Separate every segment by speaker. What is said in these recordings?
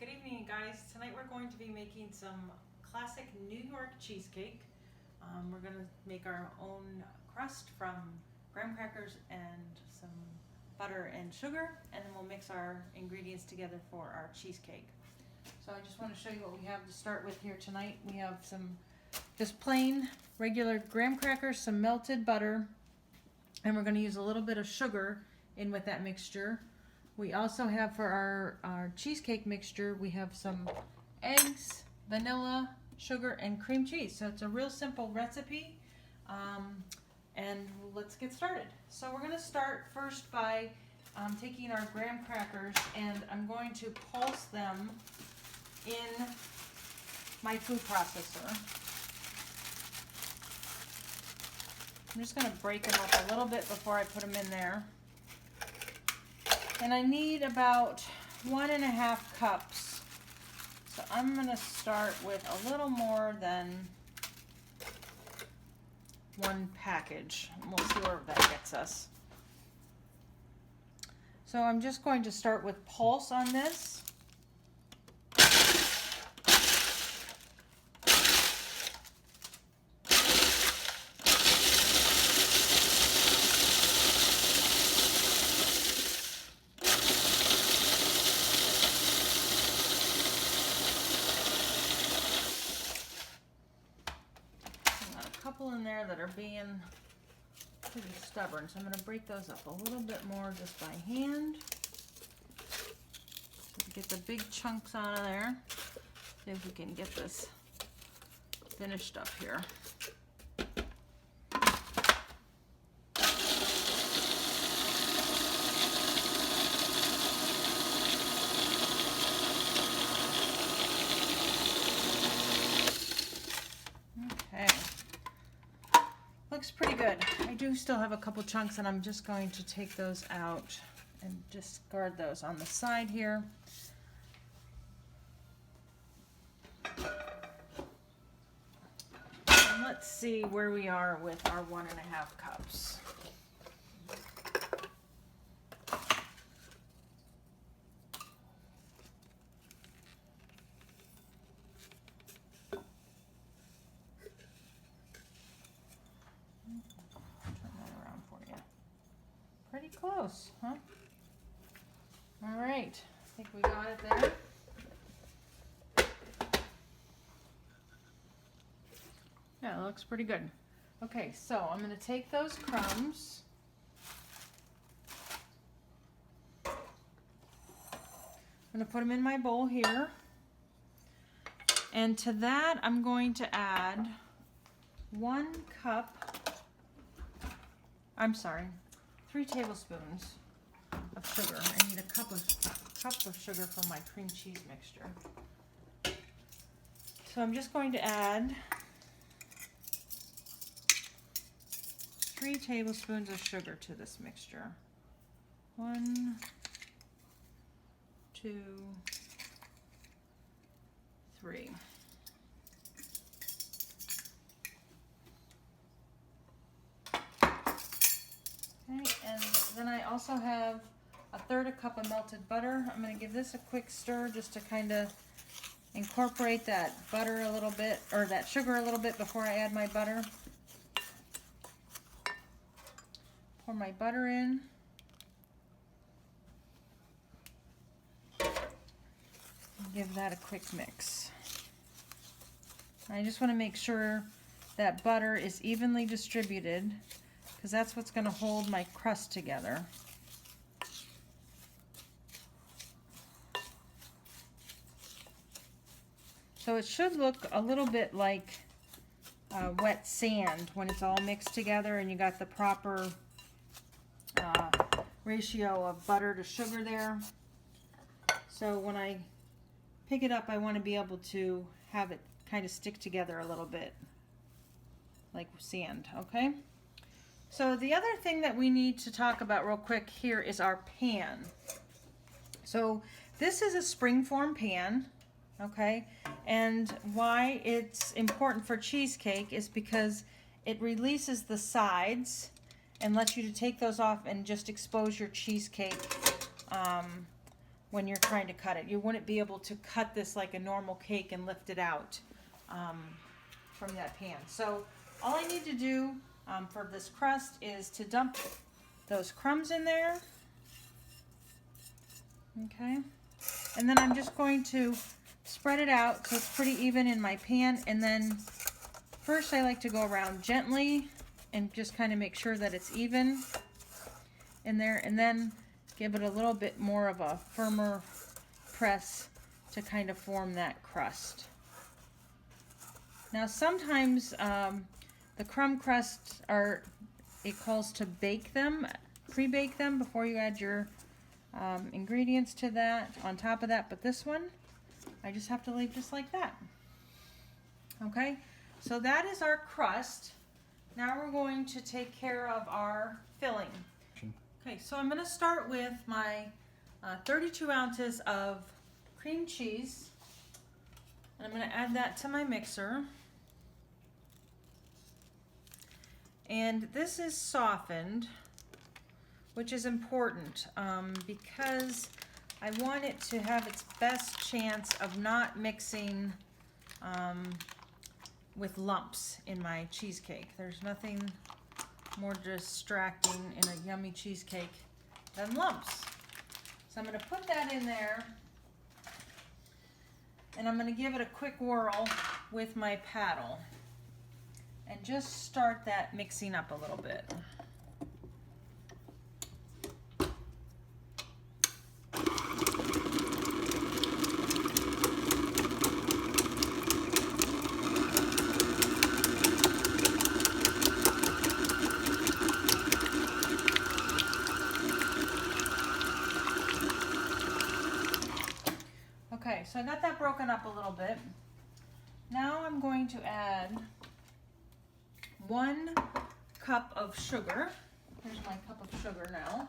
Speaker 1: Good evening, guys. Tonight we're going to be making some classic New York cheesecake. We're going to make our own crust from graham crackers and some butter and sugar, and then we'll mix our ingredients together for our cheesecake. So I just want to show you what we have to start with here tonight. We have some just plain regular graham crackers, some melted butter, and we're going to use a little bit of sugar in with that mixture. We also have for our cheesecake mixture, we have some eggs, vanilla, sugar, and cream cheese. So it's a real simple recipe, and let's get started. So we're going to start first by taking our graham crackers, and I'm going to pulse them in my food processor. I'm just going to break them up a little bit before I put them in there. And I need about 1.5 cups. So I'm going to start with a little more than one package. And we'll see where that gets us. So I'm just going to start with pulse on this. In there that are being pretty stubborn, so I'm going to break those up a little bit more just by hand. So get the big chunks out of there. See if we can get this finished up here. Looks pretty good. I do still have a couple chunks, and I'm just going to take those out and discard those on the side here. And let's see where we are with our 1.5 cups. Pretty close, huh? All right, I think we got it there. Yeah, it looks pretty good. Okay, so I'm going to take those crumbs. I'm going to put them in my bowl here. And to that, I'm going to add 1 cup, 3 tablespoons of sugar. I need a cup of sugar for my cream cheese mixture. So I'm just going to add 3 tablespoons of sugar to this mixture. 1, 2, 3. Okay, and then I also have 1/3 cup of melted butter. I'm going to give this a quick stir just to kind of incorporate that butter a little bit, or that sugar a little bit before I add my butter. Pour my butter in. And give that a quick mix. I just want to make sure that butter is evenly distributed, because that's what's going to hold my crust together. So it should look a little bit like wet sand when it's all mixed together and you got the proper ratio of butter to sugar there. So when I pick it up, I want to be able to have it kind of stick together a little bit like sand, okay? So the other thing that we need to talk about real quick here is our pan. So this is a springform pan, okay? And why it's important for cheesecake is because it releases the sides and lets you to take those off and just expose your cheesecake when you're trying to cut it. You wouldn't be able to cut this like a normal cake and lift it out from that pan. So all I need to do for this crust is to dump those crumbs in there. Okay, and then I'm just going to spread it out so it's pretty even in my pan, and then first I like to go around gently and just kind of make sure that it's even in there, and then give it a little bit more of a firmer press to kind of form that crust. Now sometimes the crumb crusts it calls to bake them, pre-bake them before you add your ingredients to that, on top of that, but this one I just have to leave just like that. Okay, so that is our crust. Now we're going to take care of our filling. Okay, so I'm going to start with my 32 ounces of cream cheese, and I'm going to add that to my mixer. And this is softened, which is important because I want it to have its best chance of not mixing with lumps in my cheesecake. There's nothing more distracting in a yummy cheesecake than lumps. So I'm going to put that in there, and I'm going to give it a quick whirl with my paddle and just start that mixing up a little bit. Okay, so I got that broken up a little bit. Now I'm going to add 1 cup of sugar. Here's my cup of sugar now.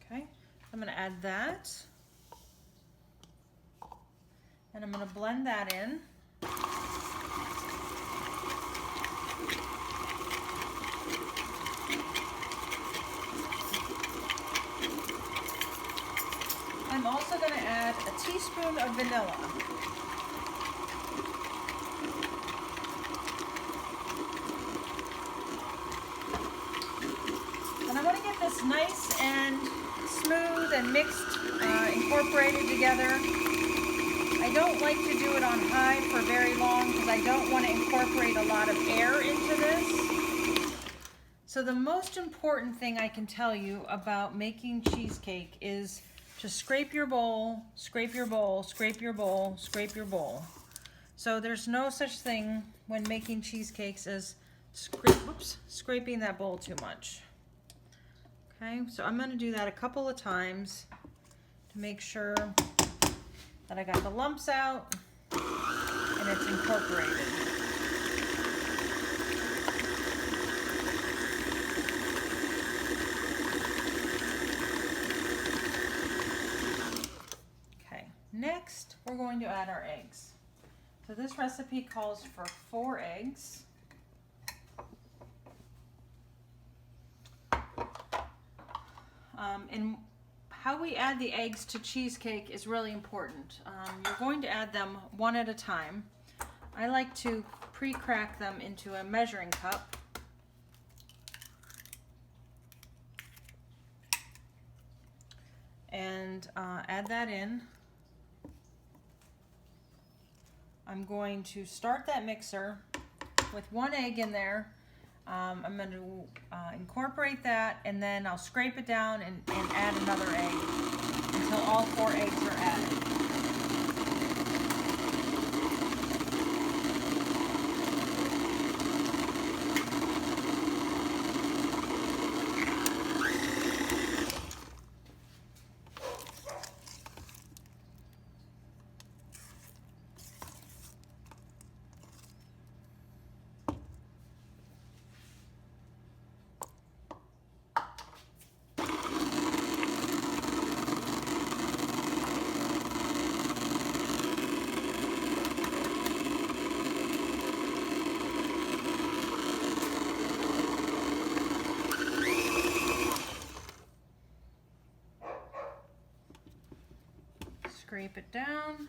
Speaker 1: Okay, I'm going to add that. And I'm going to blend that in. I'm also going to add a teaspoon of vanilla. And I want to get this nice and smooth and mixed, incorporated together. I don't like to do it on high for very long because I don't want to incorporate a lot of air into this. So the most important thing I can tell you about making cheesecake is to scrape your bowl, scrape your bowl, scrape your bowl, scrape your bowl. So there's no such thing when making cheesecakes as scraping that bowl too much. Okay, so I'm going to do that a couple of times to make sure that I got the lumps out and it's incorporated. Okay, next we're going to add our eggs. So this recipe calls for 4 eggs. And how we add the eggs to cheesecake is really important. You're going to add them one at a time. I like to pre-crack them into a measuring cup. And add that in. I'm going to start that mixer with 1 egg in there. I'm going to incorporate that, and then I'll scrape it down and add another egg until all 4 eggs are added. scrape it down.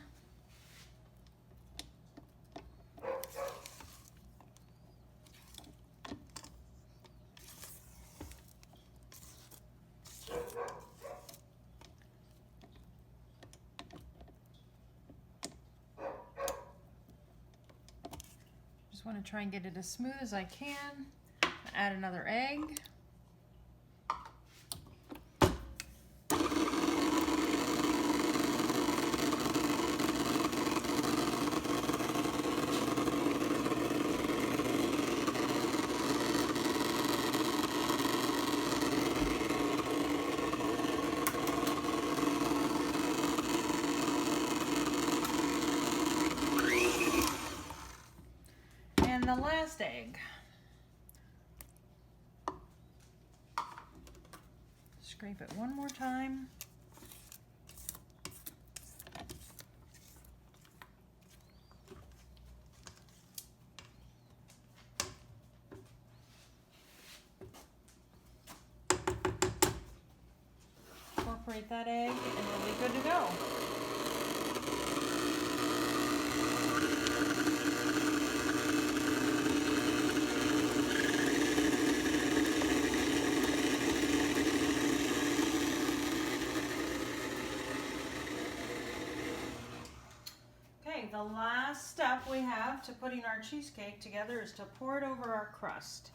Speaker 1: Just want to try and get it as smooth as I can. Add another egg. And the last egg. Scrape it one more time. Incorporate that egg and we'll be good to go. The last step we have to putting our cheesecake together is to pour it over our crust.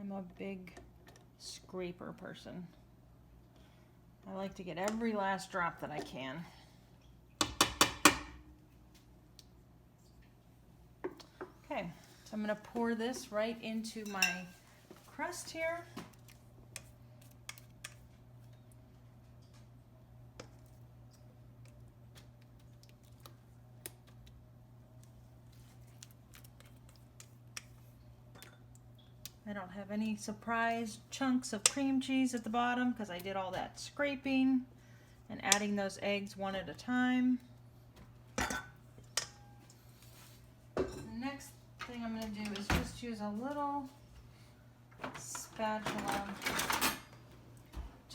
Speaker 1: I'm a big scraper person. I like to get every last drop that I can. Okay, so I'm going to pour this right into my crust here. I don't have any surprise chunks of cream cheese at the bottom because I did all that scraping and adding those eggs one at a time. The next thing I'm going to do is just use a little spatula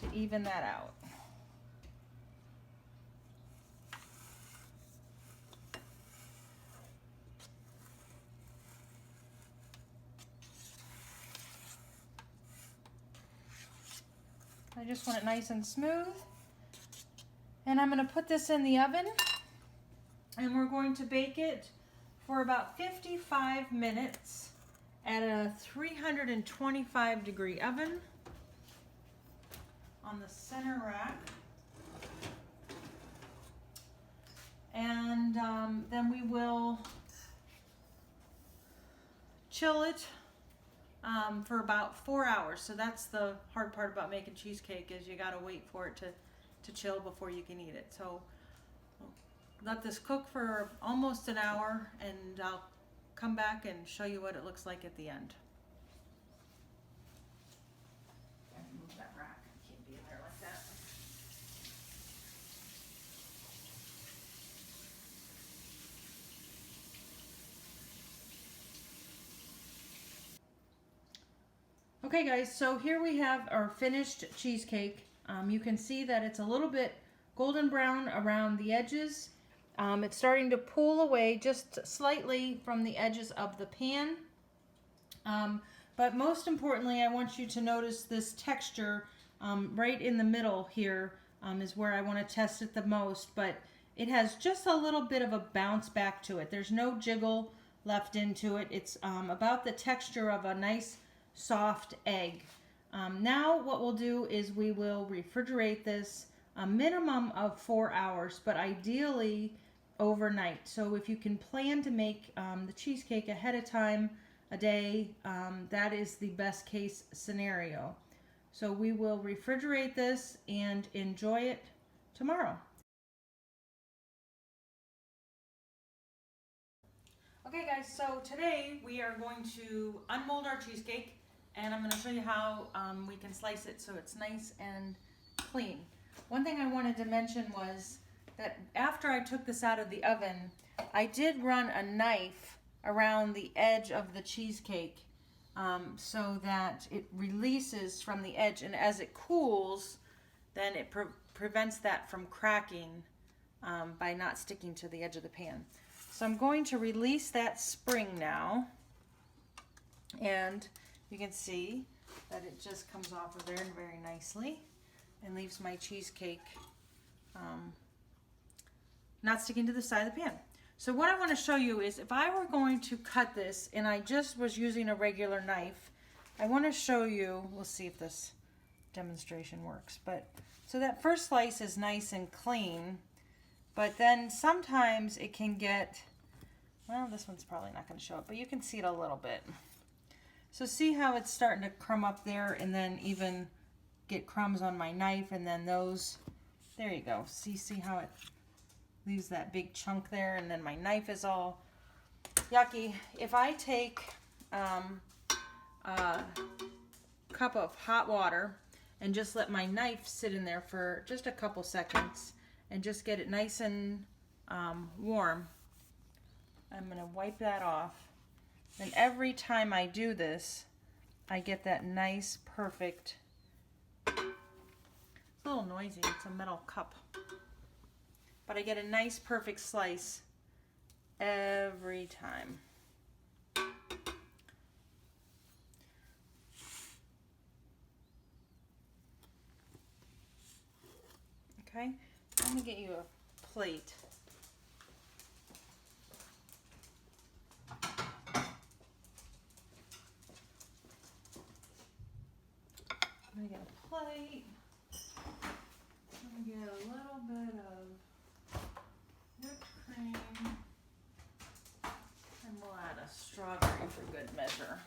Speaker 1: to even that out. I just want it nice and smooth. And I'm going to put this in the oven and we're going to bake it for about 55 minutes at a 325 degree oven on the center rack. And then we will chill it for about 4 hours. So that's the hard part about making cheesecake, is you gotta wait for it to chill before you can eat it. So let this cook for almost an hour and I'll come back and show you what it looks like at the end. I can move that rack. I can't be in there like that. Okay guys, so here we have our finished cheesecake. You can see that it's a little bit golden brown around the edges. It's starting to pull away just slightly from the edges of the pan. But most importantly, I want you to notice this texture right in the middle here is where I want to test it the most. But it has just a little bit of a bounce back to it. There's no jiggle left into it. It's about the texture of a nice soft egg. Now what we'll do is we will refrigerate this a minimum of 4 hours, but ideally overnight. So if you can plan to make the cheesecake ahead of time, a day, that is the best case scenario. So we will refrigerate this and enjoy it tomorrow. Okay guys, so today we are going to unmold our cheesecake and I'm going to show you how we can slice it so it's nice and clean. One thing I wanted to mention was that after I took this out of the oven, I did run a knife around the edge of the cheesecake so that it releases from the edge, and as it cools, then it prevents that from cracking by not sticking to the edge of the pan. So I'm going to release that spring now, and you can see that it just comes off of there very nicely and leaves my cheesecake not sticking to the side of the pan. So what I want to show you is, if I were going to cut this and I just was using a regular knife, I want to show you, we'll see if this demonstration works, but so that first slice is nice and clean, but then sometimes it can get, well, this one's probably not going to show it, but you can see it a little bit. So see how it's starting to crumb up there, and then even get crumbs on my knife, and then those, there you go. See how it leaves that big chunk there, and then my knife is all yucky. If I take a cup of hot water and just let my knife sit in there for just a couple seconds and just get it nice and warm, I'm going to wipe that off. And every time I do this, I get that nice, perfect, it's a little noisy, it's a metal cup, but I get a nice, perfect slice every time. Okay, let me get you a plate. I'm gonna get a plate. I'm gonna get a little bit of whipped cream, and we'll add a strawberry for good measure.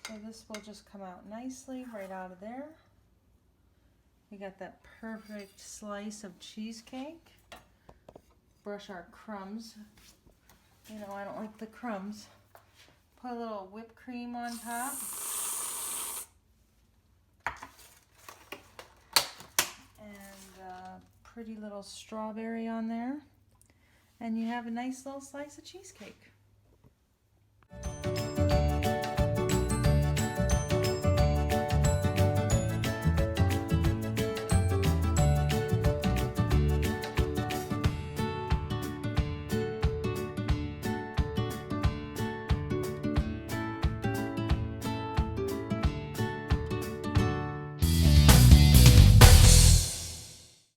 Speaker 1: So this will just come out nicely right out of there. We got that perfect slice of cheesecake. Brush our crumbs. You know, I don't like the crumbs. Put a little whipped cream on top. And a pretty little strawberry on there. And you have a nice little slice of cheesecake.